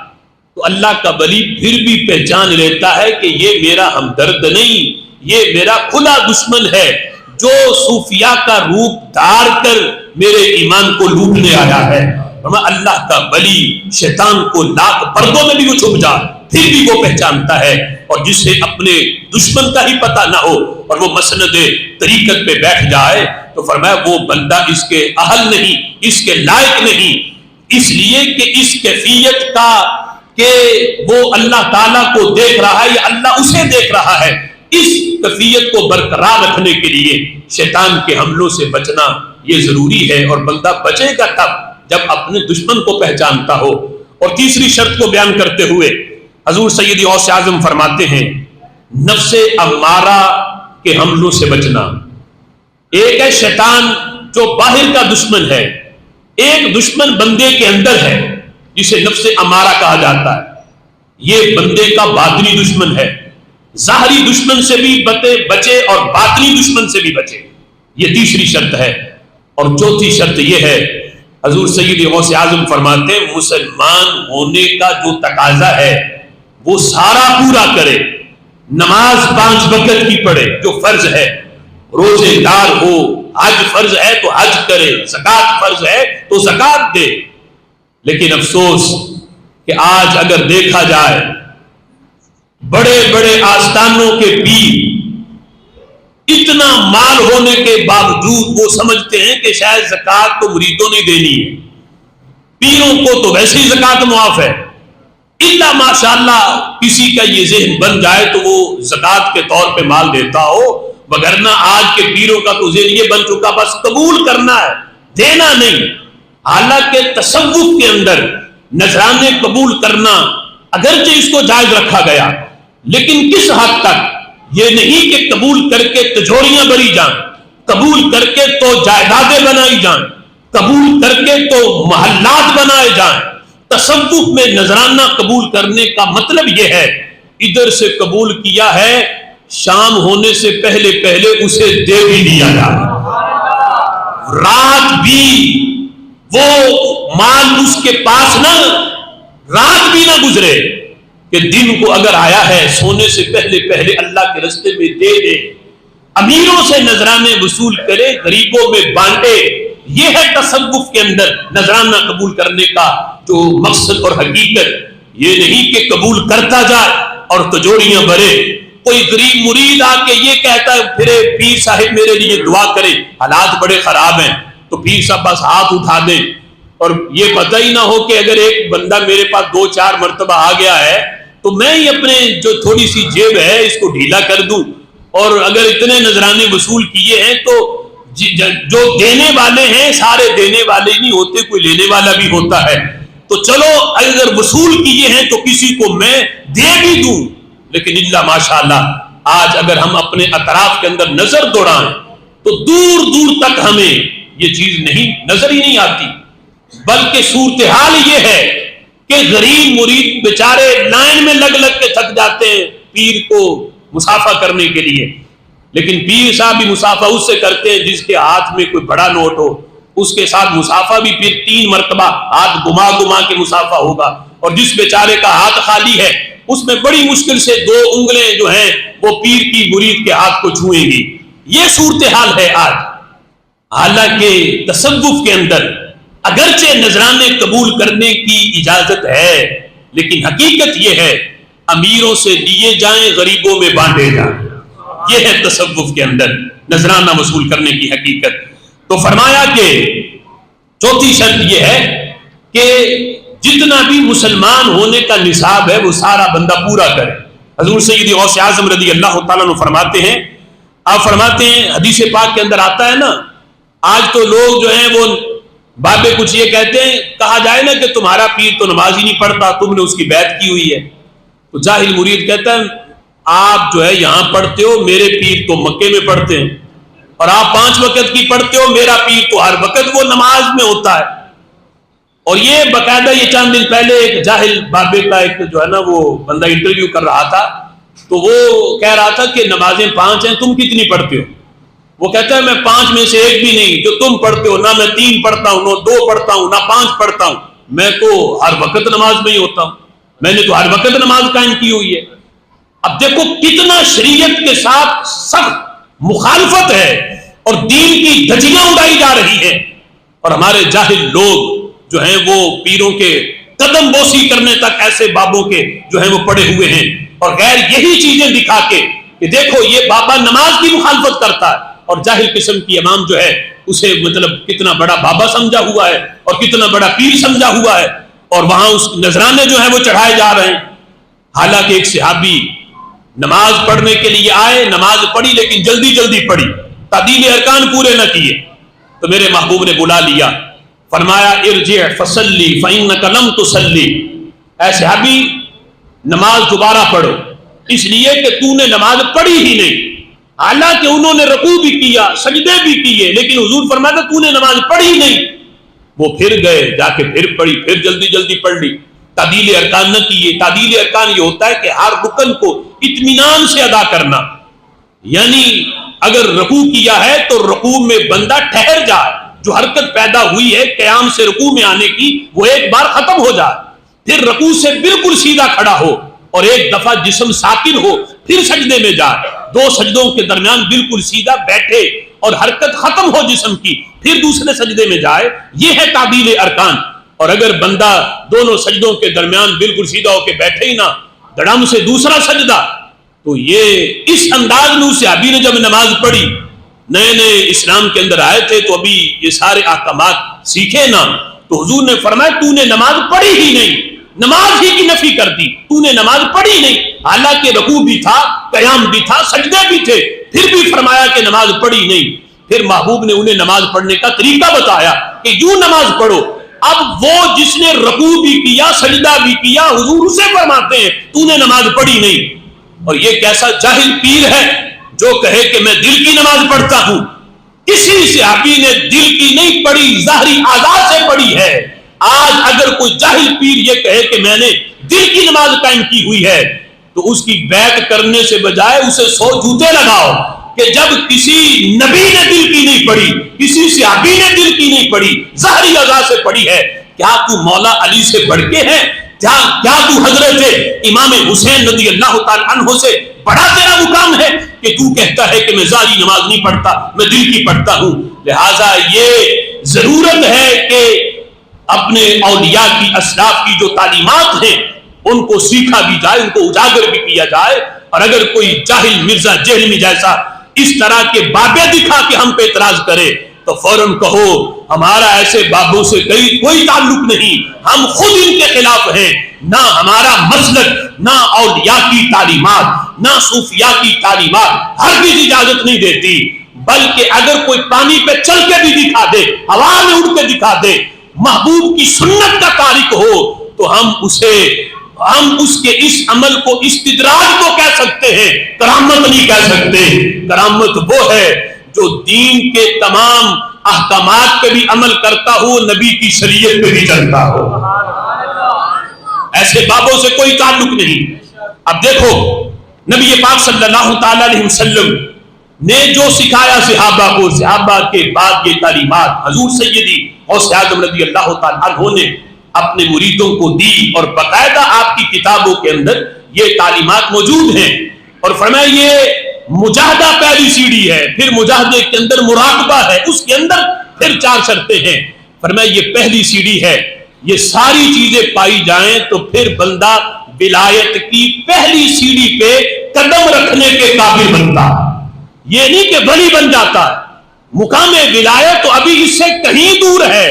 تو اللہ کا ولی پھر بھی پہچان لیتا ہے کہ یہ میرا ہمدرد نہیں، یہ میرا کھلا دشمن ہے جو صوفیہ کا روپ دھار کر میرے ایمان کو لوٹنے آیا ہے۔ اللہ کا ولی شیطان کو لاکھ پردوں میں بھی وہ چھپ جائے پھر بھی وہ پہچانتا ہے، اور جسے اپنے دشمن کا ہی پتہ نہ ہو اور وہ مسند طریقت پہ بیٹھ جائے تو فرمایا وہ بندہ اس کے اہل نہیں، اس کے لائق نہیں، اس لیے کہ اس کیفیت کا کہ وہ اللہ تعالیٰ کو دیکھ رہا ہے یا اللہ اسے دیکھ رہا ہے، اس کیفیت کو برقرار رکھنے کے لیے شیطان کے حملوں سے بچنا یہ ضروری ہے، اور بندہ بچے گا تب جب اپنے دشمن کو پہچانتا ہو۔ اور تیسری شرط کو بیان کرتے ہوئے حضور سیدی غوث اعظم فرماتے ہیں نفس امارہ کے حملوں سے بچنا۔ ایک ہے شیطان جو باہر کا دشمن ہے، ایک دشمن بندے کے اندر ہے جسے نفس امارہ کہا جاتا ہے، یہ بندے کا باطنی دشمن ہے۔ ظاہری دشمن سے بھی بچے اور باطنی دشمن سے بھی بچے، یہ تیسری شرط ہے۔ اور چوتھی شرط یہ ہے، حضور سیدی غوث اعظم فرماتے ہیں مسلمان ہونے کا جو تقاضا ہے وہ سارا پورا کرے، نماز 5 وقت کی پڑھے جو فرض ہے، روزے دار ہو، حج فرض ہے تو حج کرے، زکات فرض ہے تو زکات دے۔ لیکن افسوس کہ آج اگر دیکھا جائے بڑے بڑے آستانوں کے پیر اتنا مال ہونے کے باوجود وہ سمجھتے ہیں کہ شاید زکات تو مریدوں نے دینی ہے، پیروں کو تو ویسے ہی زکات معاف ہے، الا ماشاءاللہ کسی کا یہ ذہن بن جائے تو وہ زکات کے طور پہ مال دیتا ہو، وگرنہ آج کے پیروں کا تو ذہن یہ بن چکا بس قبول کرنا ہے، دینا نہیں۔ حالانکہ تصوف کے اندر نذرانے قبول کرنا اگرچہ اس کو جائز رکھا گیا، لیکن کس حد تک؟ یہ نہیں کہ قبول کر کے تجوریاں بری جائیں، قبول کر کے تو جائیدادیں بنائی جائیں، قبول کر کے تو محلات بنائے جائیں۔ تصوف میں نذرانہ قبول کرنے کا مطلب یہ ہے ادھر سے قبول کیا ہے، شام ہونے سے پہلے پہلے اسے دے بھی دیا جائے، رات بھی وہ مال اس کے پاس نہ، رات بھی نہ گزرے کہ دن کو اگر آیا ہے سونے سے پہلے پہلے اللہ کے راستے میں دے دے، امیروں سے نذرانے وصول کرے، غریبوں میں بانٹے۔ یہ ہے تصوف کے اندر نذرانہ قبول کرنے کا جو مقصد اور حقیقت، یہ نہیں کہ قبول کرتا جائے اور تجوریاں بھرے۔ کوئی غریب مرید آ کے یہ کہتا ہے پھرے پیر صاحب میرے لیے دعا کرے، حالات بڑے خراب ہیں، تو پیر صاحب بس ہاتھ اٹھا دیں، اور یہ پتہ ہی نہ ہو کہ اگر ایک بندہ میرے پاس 2-4 مرتبہ آ گیا ہے تو میں ہی اپنے جو تھوڑی سی جیب ہے اس کو ڈھیلا کر دوں، اور اگر اتنے نذرانے وصول کیے ہیں تو جو دینے والے ہیں سارے دینے والے نہیں ہوتے، کوئی لینے والا بھی ہوتا ہے، تو چلو اگر وصول کیے ہیں تو کسی کو میں دے بھی دوں۔ لیکن اللہ ماشاءاللہ آج اگر ہم اپنے اطراف کے اندر نظر دوڑائیں تو دور دور تک ہمیں یہ چیز نہیں نظر ہی نہیں آتی، بلکہ صورتحال یہ ہے کہ غریب مرید بیچارے لائن میں لگ لگ کے تھک جاتے ہیں پیر کو مسافہ کرنے کے لیے، لیکن پیر صاحب بھی مسافہ اس سے کرتے ہیں جس کے ہاتھ میں کوئی بڑا نوٹ ہو، اس کے ساتھ مسافہ بھی پھر 3 مرتبہ ہاتھ گھما گھما کے مسافہ ہوگا، اور جس بیچارے کا ہاتھ خالی ہے اس میں بڑی مشکل سے 2 انگلیں جو ہیں وہ پیر کی مرید کے ہاتھ کو چھوئیں گی۔ یہ صورتحال ہے آج۔ حالانکہ تصوف کے اندر اگرچہ نذرانے قبول کرنے کی اجازت ہے، لیکن حقیقت یہ ہے امیروں سے لیے جائیں، غریبوں میں بانٹے جائیں، یہ ہے تصوف کے اندر نذرانہ وصول کرنے کی حقیقت۔ تو فرمایا کہ چوتھی شرط یہ ہے کہ جتنا بھی مسلمان ہونے کا نصاب ہے وہ سارا بندہ پورا کرے۔ حضور سیدی غوث اعظم رضی اللہ تعالیٰ عنہ فرماتے ہیں، آپ فرماتے ہیں حدیث پاک کے اندر آتا ہے نا، آج تو لوگ جو ہیں وہ بابے کچھ یہ کہتے ہیں، کہا جائے نا کہ تمہارا پیر تو نماز ہی نہیں پڑھتا، تم نے اس کی بیعت کی ہوئی ہے، تو جاہل مرید کہتا ہے آپ جو ہے یہاں پڑھتے ہو، میرے پیر تو مکے میں پڑھتے ہیں، اور آپ 5 وقت کی پڑھتے ہو، میرا پیر تو ہر وقت وہ نماز میں ہوتا ہے۔ اور یہ باقاعدہ یہ چند دن پہلے ایک جاہل بابے کا ایک جو ہے نا وہ بندہ انٹرویو کر رہا تھا، تو وہ کہہ رہا تھا کہ نمازیں 5 ہیں، تم کتنی پڑھتے ہو؟ وہ کہتا ہے میں 5 میں سے ایک بھی نہیں، جو تم پڑھتے ہو، نہ میں 3 پڑھتا ہوں، نہ 2 پڑھتا ہوں، نہ 5 پڑھتا ہوں، میں تو ہر وقت نماز میں ہی ہوتا ہوں، میں نے تو ہر وقت نماز قائم کی ہوئی ہے۔ اب دیکھو کتنا شریعت کے ساتھ سخت مخالفت ہے اور دین کی دھجیاں اڑائی جا رہی ہیں، اور ہمارے جاہل لوگ جو ہیں وہ پیروں کے قدم بوسی کرنے تک ایسے بابوں کے جو ہیں وہ پڑے ہوئے ہیں، اور غیر یہی چیزیں دکھا کے کہ دیکھو یہ بابا نماز کی مخالفت کرتا ہے، اور جاہل قسم کی امام جو ہے اسے مطلب کتنا بڑا بابا سمجھا ہوا ہے اور کتنا بڑا پیر سمجھا ہوا ہے، اور وہاں اس نذرانے جو ہیں وہ چڑھائے جا رہے ہیں۔ حالانکہ ایک صحابی نماز پڑھنے کے لیے آئے، نماز پڑھی لیکن جلدی جلدی پڑھی، تعدیل ارکان پورے نہ کیے، تو تو میرے محبوب نے بلا لیا، فرمایا ارجع فصلی فإنک لم تصلی، اے صحابی نماز دوبارہ پڑھو، اس لیے کہ تو نے نماز پڑھی ہی نہیں۔ حالانکہ انہوں نے رکوع بھی کیا، سجدے بھی کیے، لیکن حضور فرمایا تو نے نماز پڑھی نہیں۔ وہ پھر گئے، جا کے پھر پڑھی، پھر جلدی جلدی پڑھ لی، تعدیل ارکان نہ کیے۔ تعدیل ارکان یہ ہوتا ہے کہ ہر رکن کو اطمینان سے ادا کرنا، یعنی اگر رکوع کیا ہے تو رکوع میں بندہ ٹھہر جائے، جو حرکت پیدا ہوئی ہے قیام سے رکوع میں آنے کی وہ ایک بار ختم ہو جائے، پھر رکوع سے بالکل سیدھا کھڑا ہو اور ایک دفعہ جسم ساکن ہو، پھر سجدے میں جائے، دو سجدوں کے درمیان بالکل سیدھا بیٹھے اور حرکت ختم ہو جسم کی، پھر دوسرے سجدے میں جائے، یہ ہے تعدیل ارکان۔ اور اگر بندہ دونوں سجدوں کے درمیان بالکل سیدھا ہو کے بیٹھے ہی نہ، دڑم سے دوسرا سجدہ، تو یہ اس انداز میں اسے ابھی نے جب نماز پڑھی، نئے نئے اسلام کے اندر آئے تھے تو ابھی یہ سارے احکامات سیکھے نا، تو حضور نے فرمایا تو نے نماز پڑھی ہی نہیں، نماز ہی کی نفی کر دی، تو نے نماز پڑھی نہیں، حالانکہ رکوع بھی تھا، قیام بھی تھا، سجدے بھی تھے، پھر بھی فرمایا کہ نماز پڑھی نہیں۔ پھر محبوب نے انہیں نماز پڑھنے کا طریقہ بتایا کہ یوں نماز پڑھو۔ اب وہ جس نے رکوع بھی کیا، سجدہ بھی کیا، حضور اسے فرماتے ہیں تو نے نماز پڑھی نہیں۔ اور یہ کیسا جاہل پیر ہے جو کہے کہ میں دل کی نماز پڑھتا ہوں۔ کسی صحابی نے دل کی نہیں پڑھی، ظاہری اعضاء سے پڑھی ہے۔ آج اگر کوئی جاہل پیر یہ کہے کہ میں نے دل کی نماز قائم کی ہوئی ہے تو اس کی بیعت کرنے سے بجائے اسے 100 جوتے لگاؤ کہ جب کسی نبی نے دل کی نہیں پڑھی، کسی صحابی نے دل کی نہیں پڑھی، ظاہری اعضاء سے پڑھی ہے، کیا تو مولا علی سے بڑھ کے ہے؟ کیا تو حضرت امام حسین رضی اللہ تعالی عنہ سے بڑا تیرا مقام ہے کہ تو کہتا ہے کہ میں ظاہری نماز نہیں پڑھتا، میں دل کی پڑھتا ہوں؟ لہٰذا یہ ضرورت ہے کہ اپنے اولیاء کی، اسلاف کی جو تعلیمات ہیں ان کو سیکھا بھی جائے، ان کو اجاگر بھی کیا جائے۔ اور اگر کوئی جاہل مرزا جہلمی جیسا اس طرح کے بابے دکھا کے ہم پہ اعتراض کرے تو فوراً کہو ہمارا ایسے بابوں سے کوئی تعلق نہیں، ہم خود ان کے خلاف ہیں۔ نہ ہمارا مسلک، نہ اولیاء کی تعلیمات، نہ صوفیاء کی تعلیمات ہرگز اجازت نہیں دیتی، بلکہ اگر کوئی پانی پہ چل کے بھی دکھا دے، ہوا میں اڑ کے دکھا دے، محبوب کی سنت کا تارک ہو تو ہم اس کے اس عمل کو استدراج کو کہہ سکتے ہیں، کرامت نہیں کہہ سکتے۔ کرامت وہ ہے جو دین کے تمام احکامات پہ بھی عمل کرتا ہو، نبی کی شریعت پہ بھی چلتا ہو۔ ایسے بابوں سے کوئی تعلق نہیں۔ اب دیکھو نبی پاک صلی اللہ تعالی علیہ وسلم نے جو سکھایا صحابہ کو، صحابہ کے بعد یہ تعلیمات حضور سیدی غوث اعظم رضی اللہ تعالی عنہ نے اپنے مریدوں کو دی، اور باقاعدہ آپ کی کتابوں کے اندر یہ تعلیمات موجود ہیں۔ اور فرمایا یہ مجاہدہ پہلی سیڑھی ہے، پھر مجاہدے کے اندر مراقبہ ہے، اس کے اندر پھر 4 شرطیں ہیں۔ فرمایا یہ پہلی سیڑھی ہے، یہ ساری چیزیں پائی جائیں تو پھر بندہ ولایت کی پہلی سیڑھی پہ قدم رکھنے کے قابل بنتا۔ یہ نہیں کہ ولی بن جاتا ہے، مقام ولایت تو ابھی اس سے کہیں دور ہے۔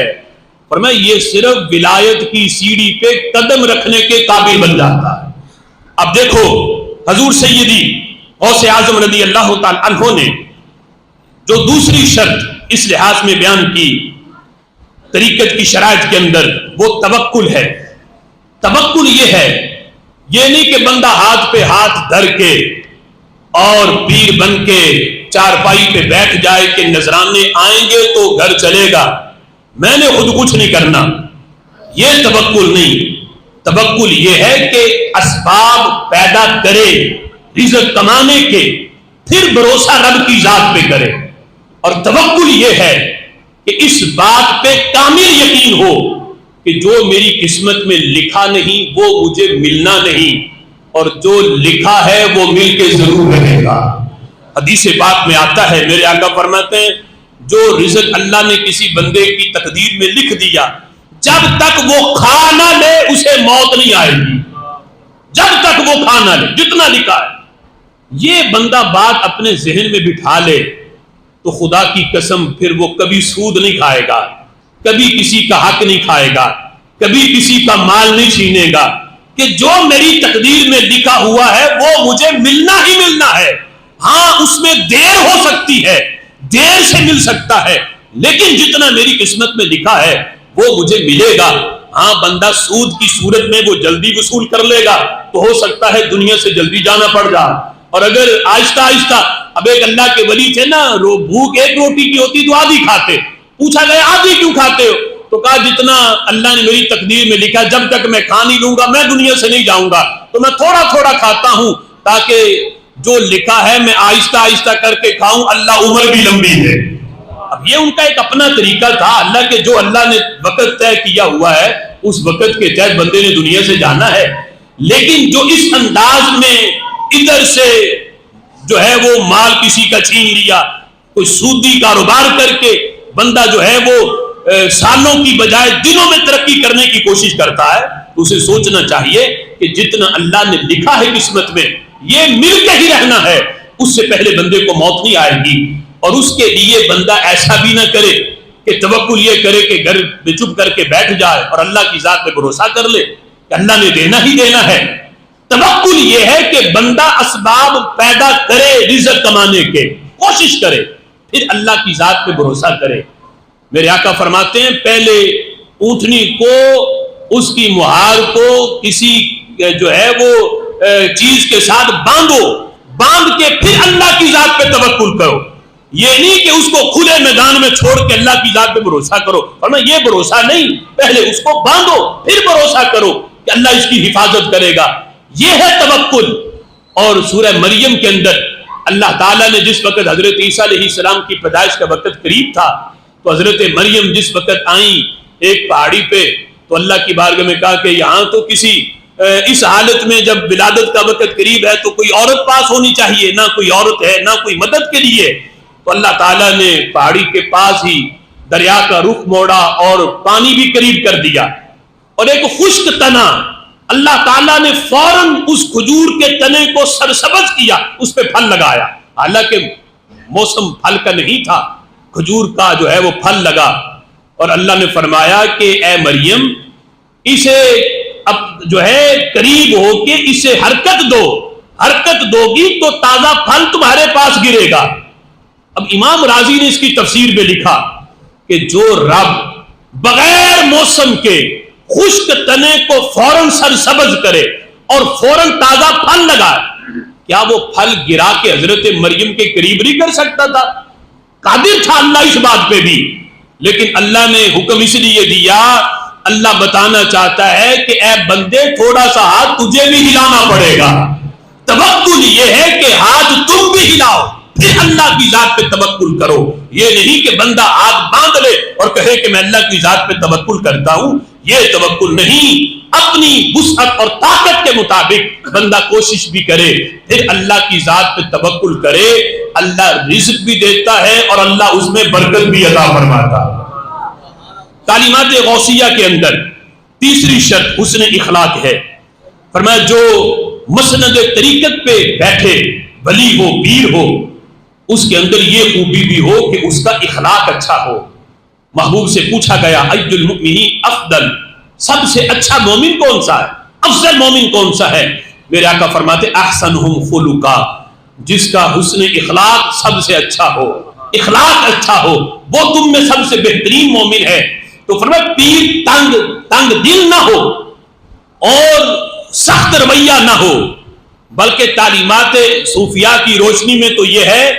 فرمایا یہ صرف ولایت کی سیڑھی پہ قدم رکھنے کے قابل بن جاتا ہے۔ اب دیکھو حضور سیدی غوث اعظم رضی اللہ تعالی عنہ نے جو دوسری شرط اس لحاظ میں بیان کی طریقت کی شرائط کے اندر، وہ توکل ہے۔ توکل یہ ہے، یہ نہیں کہ بندہ ہاتھ پہ ہاتھ دھر کے اور پیر بن کے چارپائی پہ بیٹھ جائے کہ نذرانے آئیں گے تو گھر چلے گا، میں نے خود کچھ نہیں کرنا، یہ توکل نہیں۔ توکل یہ ہے کہ اسباب پیدا کرے رزق کمانے کے، پھر بھروسہ رب کی ذات پہ کرے۔ اور توکل یہ ہے کہ اس بات پہ کامل یقین ہو کہ جو میری قسمت میں لکھا نہیں وہ مجھے ملنا نہیں، اور جو لکھا ہے وہ مل کے ضرور رہے گا۔ حدیث پاک میں آتا ہے، میرے آقا فرماتے ہیں جو رزق اللہ نے کسی بندے کی تقدیر میں لکھ دیا، جب تک وہ کھا نہ لے اسے موت نہیں آئے گی، جب تک وہ کھا نہ لے، جتنا لکھا ہے۔ یہ بندہ بات اپنے ذہن میں بٹھا لے تو خدا کی قسم پھر وہ کبھی سود نہیں کھائے گا، کبھی کسی کا حق نہیں کھائے گا، کبھی کسی کا مال نہیں چھینے گا، کہ جو میری تقدیر میں لکھا ہوا ہے وہ مجھے ملنا ہی ملنا ہے۔ ہاں اس میں دیر ہو سکتی ہے، دیر سے مل سکتا ہے، لیکن جتنا میری قسمت میں لکھا ہے وہ مجھے ملے گا۔ ہاں بندہ سود کی صورت میں وہ جلدی وصول کر لے گا تو ہو سکتا ہے دنیا سے جلدی جانا پڑ جائے، اور اگر آہستہ آہستہ، اب ایک اللہ کے ولی تھے نا، بھوک ایک روٹی کی ہوتی تو آدھی کھاتے، پوچھا گیا آدھی کیوں کھاتے ہو؟ تو کہا جتنا اللہ نے میری تقدیر میں لکھا، جب تک میں کھا نہیں لوں گا میں دنیا سے نہیں جاؤں گا، تو میں تھوڑا تھوڑا کھاتا ہوں تاکہ جو لکھا ہے میں آہستہ آہستہ کر کے کھاؤں، اللہ عمر بھی لمبی ہے۔ اب یہ ان کا ایک اپنا طریقہ تھا، اللہ کے جو اللہ نے وقت طے کیا ہوا ہے اس وقت کے تحت بندے نے دنیا سے جانا ہے۔ لیکن جو اس انداز میں ادھر سے جو ہے وہ مال کسی کا چھین لیا، کوئی سودی کاروبار کر کے بندہ جو ہے وہ سالوں کی بجائے دنوں میں ترقی کرنے کی کوشش کرتا ہے، تو اسے سوچنا چاہیے کہ جتنا اللہ نے لکھا ہے قسمت میں یہ مل کے ہی رہنا ہے، اس سے پہلے بندے کو موت نہیں آئے گی۔ اور اس کے لیے بندہ ایسا بھی نہ کرے کہ توکل یہ کرے کہ گھر میں چپ کر کے بیٹھ جائے اور اللہ کی ذات پہ بھروسہ کر لے کہ اللہ نے دینا ہی دینا ہے۔ توکل یہ ہے کہ بندہ اسباب پیدا کرے، رزق کمانے کے کوشش کرے، پھر اللہ کی ذات پہ بھروسہ کرے۔ میرے آقا فرماتے ہیں پہلے اونٹنی کو، اس کی مہار کو کسی جو ہے وہ چیز کے ساتھ باندھو، باندھ کے پھر اللہ کی ذات پہ توکل کرو۔ یہ نہیں کہ اس کو کھلے میدان میں چھوڑ کے اللہ کی ذات پہ بھروسہ کرو، ورنہ یہ بھروسہ نہیں، پہلے اس کو باندھو پھر بھروسہ کرو کہ اللہ اس کی حفاظت کرے گا، یہ ہے توکل۔ اور سورہ مریم کے اندر اللہ تعالیٰ نے جس وقت حضرت عیسیٰ علیہ السلام کی پیدائش کا وقت قریب تھا تو حضرت مریم جس وقت آئیں ایک پہاڑی پہ تو اللہ کی بارگاہ میں کہا کہ یہاں تو کسی اس حالت میں جب ولادت کا وقت قریب ہے تو کوئی عورت پاس ہونی چاہیے، نہ کوئی عورت ہے نہ کوئی مدد کے لیے۔ تو اللہ تعالیٰ نے پہاڑی کے پاس ہی دریا کا رخ موڑا اور پانی بھی قریب کر دیا، اور ایک خشک تنا اللہ تعالیٰ نے فوراً اس کھجور کے تنے کو سرسبز کیا، اس پہ پھل لگایا، حالانکہ موسم پھل کا نہیں تھا، کھجور کا جو ہے وہ پھل لگا، اور اللہ نے فرمایا کہ اے مریم اسے اب جو ہے قریب ہو کے اسے حرکت دو، حرکت دو گی تو تازہ پھل تمہارے پاس گرے گا۔ اب امام راضی نے اس کی تفسیر میں لکھا کہ جو رب بغیر موسم کے خشک تنے کو فوراً سرسبز کرے اور فوراً تازہ پھل لگائے، کیا وہ پھل گرا کے حضرت مریم کے قریب نہیں کر سکتا تھا؟ قادر تھا اللہ اس بات پہ بھی، لیکن اللہ نے حکم اس لیے دیا، اللہ بتانا چاہتا ہے کہ اے بندے تھوڑا سا ہاتھ تجھے بھی ہلانا پڑے گا۔ توکل یہ ہے کہ ہاتھ تم بھی ہلاؤ پھر اللہ کی ذات پہ توکل کرو، یہ نہیں کہ بندہ ہاتھ باندھ لے اور کہے کہ میں اللہ کی ذات پہ توکل کرتا ہوں، یہ توکل نہیں۔ اپنی وسعت اور طاقت کے مطابق بندہ کوشش بھی کرے، پھر اللہ کی ذات پہ توکل کرے، اللہ رزق بھی دیتا ہے اور اللہ اس میں برکت بھی عطا فرماتا ہے۔ تعلیمات غوثیہ کے اندر تیسری شرط حسن اخلاق ہے، فرمایا جو مسند طریقت پہ بیٹھے ولی ہو پیر ہو اس کے اندر یہ خوبی بھی ہو کہ اس کا اخلاق اچھا ہو۔ محبوب سے پوچھا گیا ای المؤمنین افضل، سب سے اچھا مومن کون سا ہے، افضل مومن کون سا ہے؟ میرے آقا فرماتے احسنہم خلقا، جس کا حسن اخلاق سب سے اچھا ہو، اخلاق اچھا ہو، وہ تم میں سب سے بہترین مومن ہے۔ تو فرمایا پیر تنگ دل نہ ہو اور سخت رویہ نہ ہو، بلکہ تعلیمات صوفیاء کی روشنی میں تو یہ ہے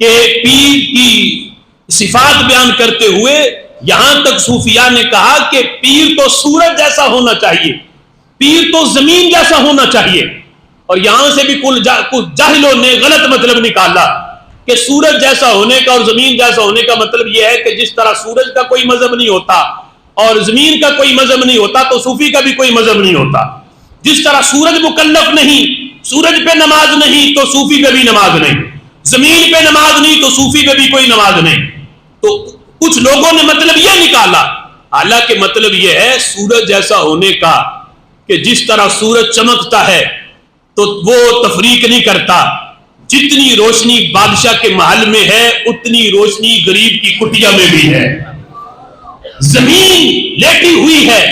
کہ پیر کی صفات بیان کرتے ہوئے یہاں تک صوفیاء نے کہا کہ پیر تو سورج جیسا ہونا چاہیے، پیر تو زمین جیسا ہونا چاہیے، اور یہاں سے بھی کچھ جاہلوں نے غلط مطلب نکالا کہ سورج جیسا ہونے کا اور زمین جیسا ہونے کا مطلب یہ ہے کہ جس طرح سورج کا کوئی مذہب نہیں ہوتا اور زمین کا کوئی مذہب نہیں ہوتا تو صوفی کا بھی کوئی مذہب نہیں ہوتا، جس طرح سورج مکلف نہیں، سورج پہ نماز نہیں تو صوفی پہ بھی نماز نہیں، زمین پہ نماز نہیں تو صوفی پہ بھی کوئی نماز نہیں۔ تو کچھ لوگوں نے مطلب یہ نکالا، حالانکہ مطلب یہ ہے سورج جیسا ہونے کا کہ جس طرح سورج چمکتا ہے تو وہ تفریق نہیں کرتا، جتنی روشنی بادشاہ کے محل میں ہے اتنی روشنی غریب کی کٹیا میں بھی ہے۔ زمین لیٹی ہوئی ہے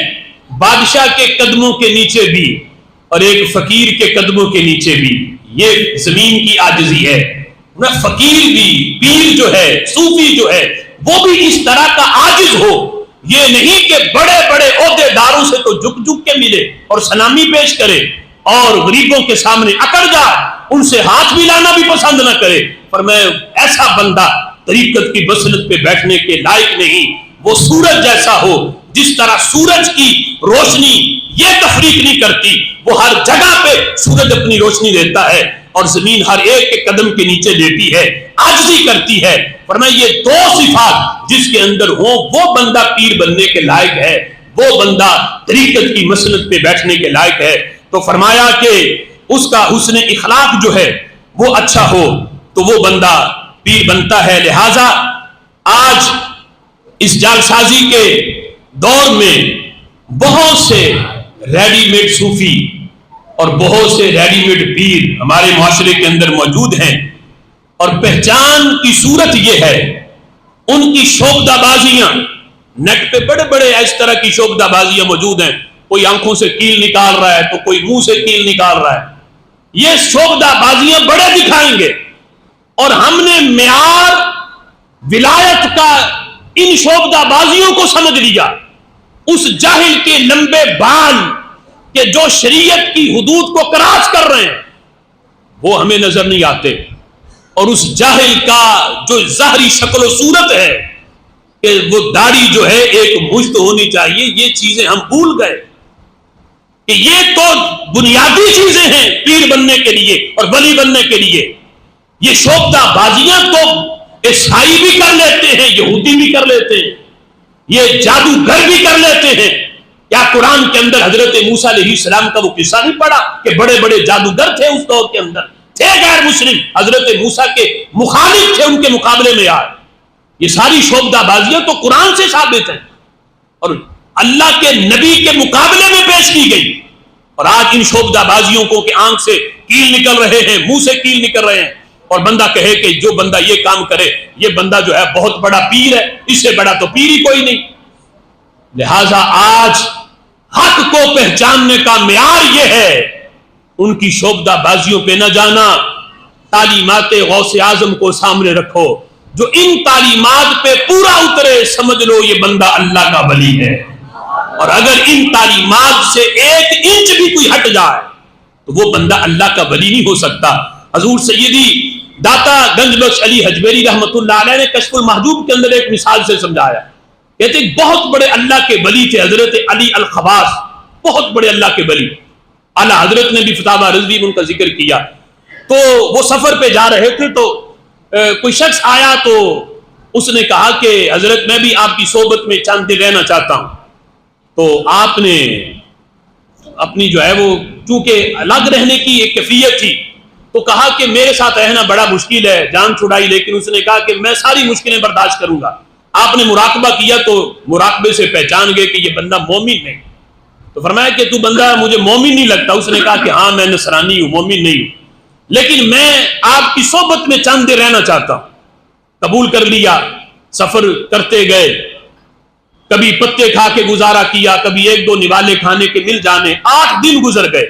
بادشاہ کے قدموں کے نیچے بھی اور ایک فقیر کے قدموں کے نیچے بھی، یہ زمین کی عاجزی ہے۔ فقیر بھی، پیر جو ہے، صوفی جو ہے، وہ بھی اس طرح کا عاجز ہو. یہ نہیں کہ بڑے بڑے عہدے داروں سے تو جھک جھک کے ملے اور سلامی پیش کرے اور غریبوں کے سامنے اکڑ جائے, ان سے ہاتھ ملانا بھی پسند نہ کرے. فرمایا ایسا بندہ طریقت کی بصیرت پہ بیٹھنے کے لائق نہیں. وہ سورج جیسا ہو, جس طرح سورج کی روشنی یہ تفریق نہیں کرتی, وہ ہر جگہ پہ سورج اپنی روشنی دیتا ہے اور زمین ہر ایک کے قدم کے نیچے لیٹی ہے, عاجزی کرتی ہے. فرمایا یہ دو صفات جس کے اندر ہوں وہ بندہ پیر بننے کے لائق ہے, وہ بندہ طریقت کی مسلط پہ بیٹھنے کے لائق ہے. تو فرمایا کہ اس کا حسن اخلاق جو ہے وہ اچھا ہو تو وہ بندہ پیر بنتا ہے. لہذا آج اس جال سازی کے دور میں بہت سے ریڈی میڈ صوفی اور بہت سے ریڈی میڈ پیر ہمارے معاشرے کے اندر موجود ہیں, اور پہچان کی صورت یہ ہے ان کی شوبدہ بازیاں نیٹ پہ بڑے بڑے اس طرح کی شوبدہ بازیاں موجود ہیں. کوئی آنکھوں سے کیل نکال رہا ہے تو کوئی منہ سے کیل نکال رہا ہے. یہ شوبدہ بازیاں بڑے دکھائیں گے, اور ہم نے معیار ولایت کا ان شوبدہ بازیوں کو سمجھ لیا. اس جاہل کے لمبے بال کہ جو شریعت کی حدود کو کراس کر رہے ہیں وہ ہمیں نظر نہیں آتے, اور اس جاہل کا جو ظاہری شکل و صورت ہے کہ وہ داڑھی جو ہے ایک مشت ہونی چاہیے, یہ چیزیں ہم بھول گئے کہ یہ تو بنیادی چیزیں ہیں پیر بننے کے لیے اور ولی بننے کے لیے. یہ شوبدہ بازیاں تو عیسائی بھی کر لیتے ہیں, یہودی بھی کر لیتے ہیں, یہ جادوگر بھی کر لیتے ہیں. کیا قرآن کے اندر حضرت موسیٰ علیہ السلام کا وہ قصہ نہیں پڑھا کہ بڑے بڑے جادوگر تھے اس دور کے اندر, تھے غیر مسلم, حضرت موسیٰ کے مخالف تھے ان کے مقابلے میں آئے. یہ ساری شوبدہ بازیاں تو قرآن سے ثابت ہیں اور اللہ کے نبی کے مقابلے میں پیش کی گئی. اور آج ان شوبدہ بازیوں کو کہ آنکھ سے کیل نکل رہے ہیں, منہ سے کیل نکل رہے ہیں, اور بندہ کہے کہ جو بندہ یہ کام کرے یہ بندہ جو ہے بہت بڑا پیر ہے, اس سے بڑا تو پیر ہی کوئی نہیں. لہذا آج حق کو پہچاننے کا معیار یہ ہے ان کی شوبدہ بازیوں پہ نہ جانا, تعلیمات غوث اعظم کو سامنے رکھو. جو ان تعلیمات پہ پورا اترے سمجھ لو یہ بندہ اللہ کا ولی ہے, اور اگر ان تعلیمات سے ایک انچ بھی کوئی ہٹ جائے تو وہ بندہ اللہ کا ولی نہیں ہو سکتا. حضور سیدی داتا گنج بخش علی حجویری رحمت اللہ علیہ نے کشف المحجوب کے اندر ایک مثال سے سمجھایا. کہتے ہیں بہت بڑے اللہ کے ولی تھے حضرت علی الخواص, بہت بڑے اللہ کے ولی. اعلیٰ حضرت نے بھی فتاوی رضوی میں ان کا ذکر کیا. تو وہ سفر پہ جا رہے تھے تو کوئی شخص آیا تو اس نے کہا کہ حضرت میں بھی آپ کی صحبت میں چند دن رہنا چاہتا ہوں. تو آپ نے اپنی جو ہے وہ چونکہ الگ رہنے کی ایک کیفیت تھی تو کہا کہ میرے ساتھ رہنا بڑا مشکل ہے, جان چھڑائی, لیکن اس نے کہا کہ میں ساری مشکلیں برداشت کروں گا. آپ نے مراقبہ کیا تو مراقبے سے پہچان گئے کہ یہ بندہ مومن نہیں. تو فرمایا کہ تو بندہ مجھے مومن نہیں لگتا. اس نے کہا کہ ہاں میں نصرانی ہوں, مومن نہیں ہوں, لیکن میں آپ کی صحبت میں چند دن رہنا چاہتا ہوں. قبول کر لیا. سفر کرتے گئے, کبھی پتے کھا کے گزارا کیا, کبھی ایک دو نوالے کھانے کے مل جانے. 8 دن گزر گئے.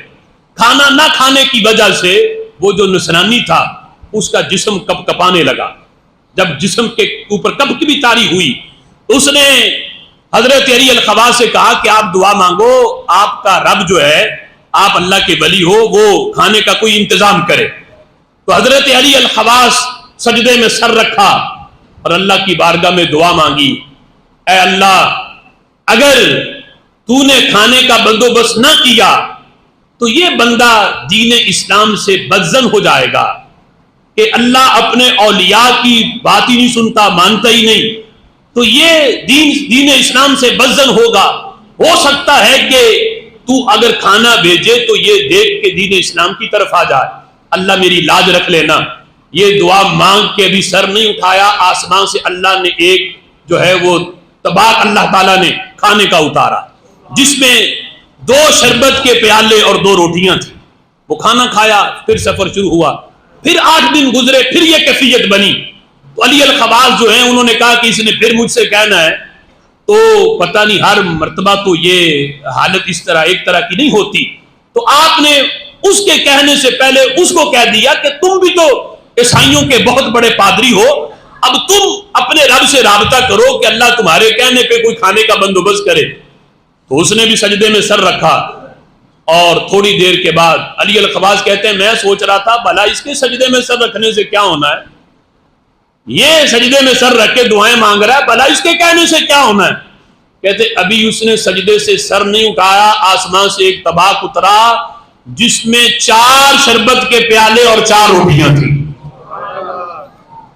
کھانا نہ کھانے کی وجہ سے وہ جو نصرانی تھا اس کا جسم کپ کپانے لگا. جب جسم کے اوپر کپ کی بھی طاری ہوئی تو اس نے حضرت علی الخواص سے کہا کہ آپ دعا مانگو, آپ کا رب جو ہے, آپ اللہ کے ولی ہو, وہ کھانے کا کوئی انتظام کرے. تو حضرت علی الخواص سجدے میں سر رکھا اور اللہ کی بارگاہ میں دعا مانگی, اے اللہ اگر تو نے کھانے کا بندوبست نہ کیا تو یہ بندہ دین اسلام سے بدزن ہو جائے گا کہ اللہ اپنے اولیاء کی بات ہی نہیں سنتا, مانتا ہی نہیں, تو یہ دین اسلام سے بدزن ہوگا. ہو سکتا ہے کہ تو اگر کھانا بھیجے تو یہ دیکھ کے دین اسلام کی طرف آ جائے. اللہ میری لاج رکھ لینا. یہ دعا مانگ کے بھی سر نہیں اٹھایا, آسمان سے اللہ نے ایک جو ہے وہ طباق اللہ تعالیٰ نے کھانے کا اتارا جس میں 2 شربت کے پیالے اور 2 روٹیاں تھیں. وہ کھانا کھایا, پھر سفر شروع ہوا. پھر 8 دن گزرے, پھر یہ کیفیت بنی. تو علی الخواص جو ہیں انہوں نے کہا کہ اس نے پھر مجھ سے کہنا ہے. تو پتہ نہیں ہر مرتبہ تو یہ حالت اس طرح ایک طرح کی نہیں ہوتی. تو آپ نے اس کے کہنے سے پہلے اس کو کہہ دیا کہ تم بھی تو عیسائیوں کے بہت بڑے پادری ہو, اب تم اپنے رب سے رابطہ کرو کہ اللہ تمہارے کہنے پہ کوئی کھانے کا بندوبست کرے۔ تو اس نے بھی سجدے میں سر رکھا، اور تھوڑی دیر کے بعد علی الخواص کہتے ہیں میں سوچ رہا تھا بھلا اس کے سجدے میں سر رکھنے سے کیا ہونا ہے، یہ سجدے میں سر رکھ کے دعائیں مانگ رہا ہے، بھلا اس کے کہنے سے کیا ہونا ہے۔ کہتے ابھی اس نے سجدے سے سر نہیں اٹھایا، آسمان سے ایک طباق اترا جس میں 4 شربت کے پیالے اور 4 روٹیاں تھیں۔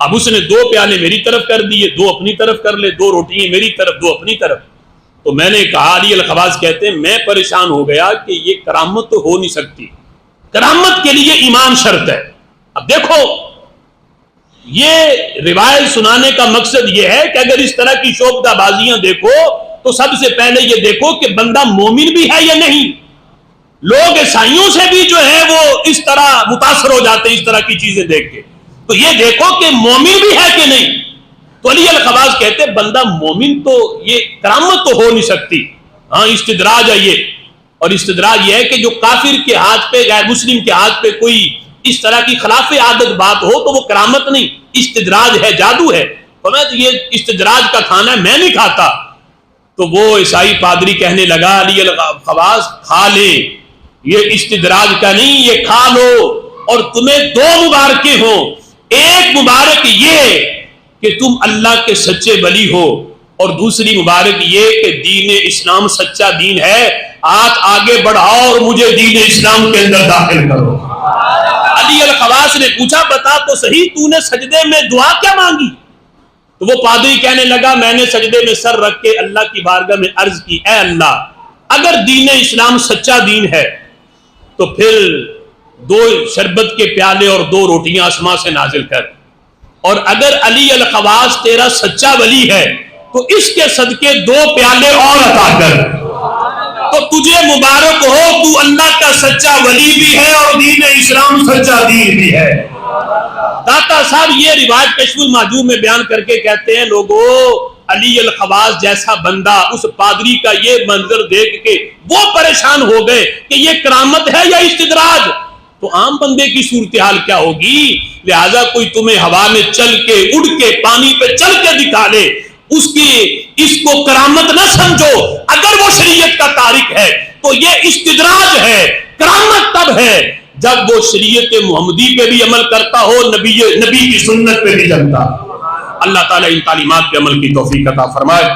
اب اس نے 2 پیالے میری طرف کر دیے، 2 اپنی طرف کر لے، 2 روٹیاں میری طرف، 2 اپنی طرف۔ تو میں نے کہا، علی الخواص کہتے ہیں میں پریشان ہو گیا کہ یہ کرامت تو ہو نہیں سکتی، کرامت کے لیے ایمان شرط ہے۔ اب دیکھو، یہ روایت سنانے کا مقصد یہ ہے کہ اگر اس طرح کی شوبدہ بازیاں دیکھو تو سب سے پہلے یہ دیکھو کہ بندہ مومن بھی ہے یا نہیں۔ لوگ عیسائیوں سے بھی جو ہے وہ اس طرح متاثر ہو جاتے ہیں اس طرح کی چیزیں دیکھ کے، تو یہ دیکھو کہ مومن بھی ہے کہ نہیں۔ تو علی الخواص کہتے بندہ مومن تو یہ کرامت تو ہو نہیں سکتی، ہاں استدراج ہے یہ، اور استدراج یہ ہے کہ جو کافر کے ہاتھ پہ، غیر مسلم کے ہاتھ پہ کوئی اس طرح کی خلاف عادت بات ہو تو وہ کرامت نہیں، استدراج ہے، جادو ہے۔ تو میں یہ استدراج کا کھانا ہے، میں نہیں کھاتا۔ تو وہ عیسائی پادری کہنے لگا علی الخواص کھا لے، یہ استدراج کا نہیں، یہ کھا لو، اور تمہیں 2 مبارکیں ہوں۔ ایک مبارک یہ کہ تم اللہ کے سچے ولی ہو، اور دوسری مبارک یہ کہ دین اسلام سچا دین ہے، ہاتھ آگے بڑھاؤ اور مجھے دین اسلام کے اندر داخل کرو۔ علی الخواص نے پوچھا بتا تو صحیح تو نے سجدے میں دعا کیا مانگی؟ تو وہ پادری کہنے لگا میں نے سجدے میں سر رکھ کے اللہ کی بارگاہ میں عرض کی، اے اللہ اگر دین اسلام سچا دین ہے تو پھر 2 شربت کے پیالے اور 2 روٹیاں آسمان سے نازل کر، اور اگر علی الخواص تیرا سچا ولی ہے تو اس کے صدقے 2 پیالے اور عطا کر، تو تجھے مبارک ہو، تو اللہ کا سچا ولی بھی ہے اور دین اسلام سچا دین بھی ہے۔ داتا صاحب یہ روایت کشف المحجوب میں بیان کر کے کہتے ہیں لوگوں، علی الخواص جیسا بندہ اس پادری کا یہ منظر دیکھ کے وہ پریشان ہو گئے کہ یہ کرامت ہے یا استدراج، تو عام بندے کی صورتحال کیا ہوگی؟ لہذا کوئی تمہیں ہوا میں چل کے، اڑ کے، پانی پہ چل کے دکھا لے، اس کو کرامت نہ سمجھو۔ اگر وہ شریعت کا تارک ہے تو یہ استدراج ہے، کرامت تب ہے جب وہ شریعت محمدی پہ بھی عمل کرتا ہو، نبی کی سنت پہ بھی چلتا۔ اللہ تعالیٰ ان تعلیمات پہ عمل کی توفیق عطا فرمائے۔